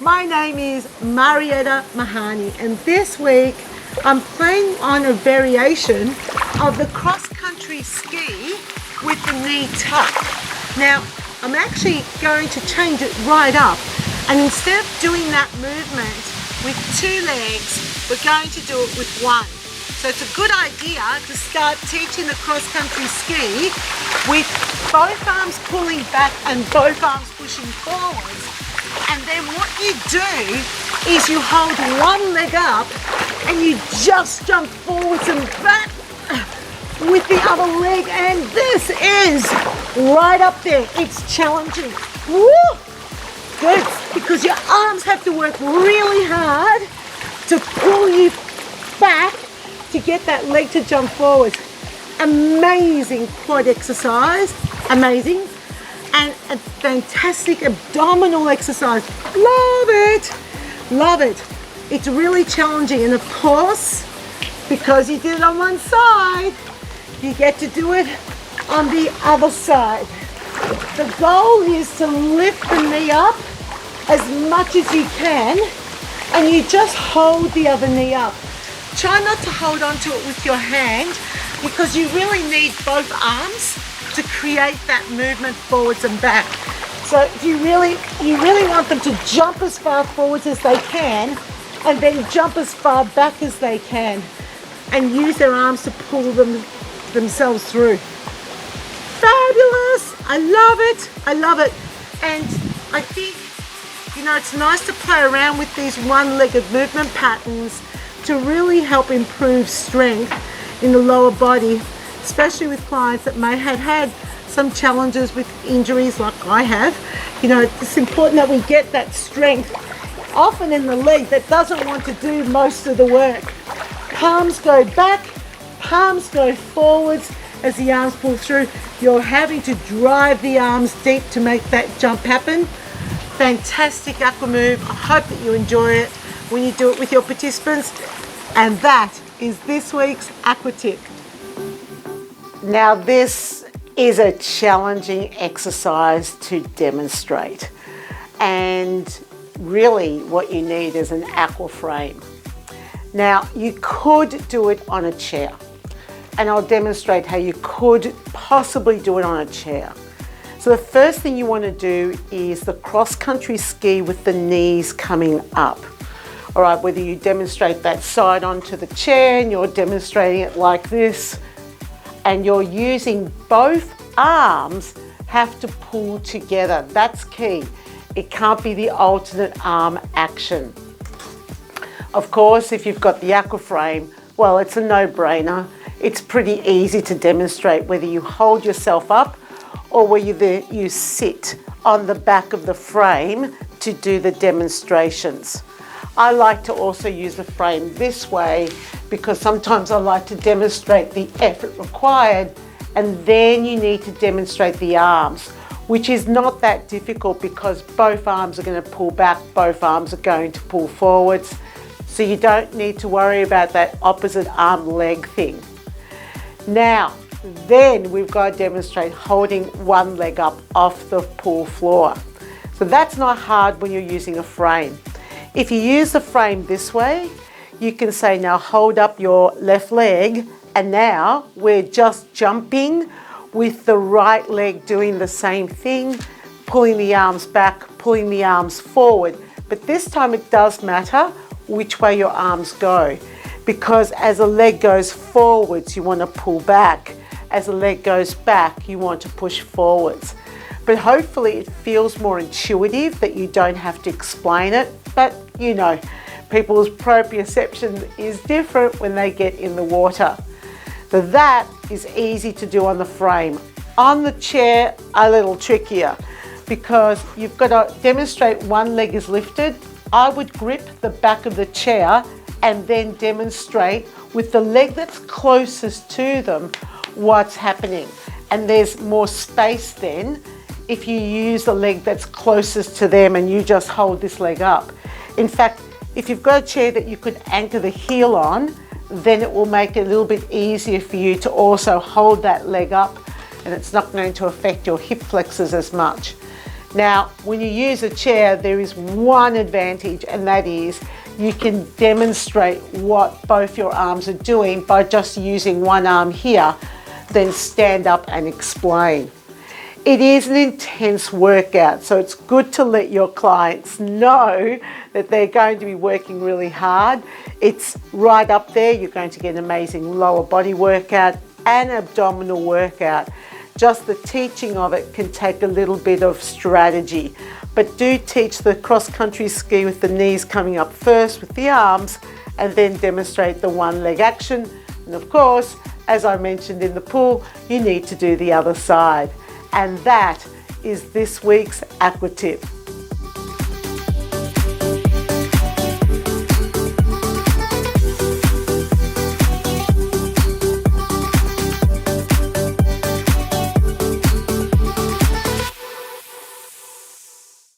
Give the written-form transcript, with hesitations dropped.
My name is Marietta Mehanni, and this week I'm playing on a variation of the cross-country ski with the knee tuck. Now, I'm actually going to change it right up, and instead of doing that movement with two legs, we're going to do it with one. So it's a good idea to start teaching the cross-country ski with both arms pulling back and both arms pushing forwards. And then what you do is you hold one leg up and you just jump forwards and back with the other leg, and this is right up there. It's challenging. Woo! Good, because your arms have to work really hard to pull you back to get that leg to jump forward. Amazing quad exercise, amazing, and a fantastic abdominal exercise. Love it, love it. It's really challenging, and of course, because you did it on one side, you get to do it on the other side. The goal is to lift the knee up as much as you can, and you just hold the other knee up. Try not to hold on to it with your hand, because you really need both arms to create that movement forwards and back. So if you really want them to jump as far forwards as they can, and then jump as far back as they can, and use their arms to pull themselves through. Fabulous! I love it. I love it. And I think, you know, it's nice to play around with these one-legged movement patterns to really help improve strength in the lower body, especially with clients that may have had some challenges with injuries like I have. You know, it's important that we get that strength often in the leg that doesn't want to do most of the work. Palms go back, palms go forwards as the arms pull through. You're having to drive the arms deep to make that jump happen. Fantastic aqua move. I hope that you enjoy it when you do it with your participants. And that is this week's aqua tip. Now this is a challenging exercise to demonstrate. And really what you need is an aqua frame. Now you could do it on a chair, and I'll demonstrate how you could possibly do it on a chair. So the first thing you want to do is the cross-country ski with the knees coming up. All right, whether you demonstrate that side onto the chair and you're demonstrating it like this, and you're using both arms have to pull together. That's key. It can't be the alternate arm action. Of course, if you've got the aqua frame, well, it's a no-brainer. It's pretty easy to demonstrate whether you hold yourself up or whether you sit on the back of the frame to do the demonstrations. I like to also use the frame this way because sometimes I like to demonstrate the effort required, and then you need to demonstrate the arms, which is not that difficult because both arms are going to pull back, both arms are going to pull forwards. So you don't need to worry about that opposite arm leg thing. Now, then we've got to demonstrate holding one leg up off the pool floor. So that's not hard when you're using a frame. If you use the frame this way, you can say, now hold up your left leg, and now we're just jumping with the right leg doing the same thing, pulling the arms back, pulling the arms forward. But this time it does matter which way your arms go, because as a leg goes forwards, you want to pull back. As a leg goes back, you want to push forwards. But hopefully it feels more intuitive that you don't have to explain it. But you know, people's proprioception is different when they get in the water. So that is easy to do on the frame. On the chair, a little trickier because you've got to demonstrate one leg is lifted. I would grip the back of the chair and then demonstrate with the leg that's closest to them what's happening. And there's more space then if you use the leg that's closest to them and you just hold this leg up. In fact, if you've got a chair that you could anchor the heel on, then it will make it a little bit easier for you to also hold that leg up, and it's not going to affect your hip flexors as much. Now, when you use a chair, there is one advantage, and that is you can demonstrate what both your arms are doing by just using one arm here, then stand up and explain. It is an intense workout, so it's good to let your clients know that they're going to be working really hard. It's right up there. You're going to get an amazing lower body workout and abdominal workout. Just the teaching of it can take a little bit of strategy, but do teach the cross-country ski with the knees coming up first with the arms, and then demonstrate the one leg action. And of course, as I mentioned in the pool, you need to do the other side. And that is this week's Aqua Tip.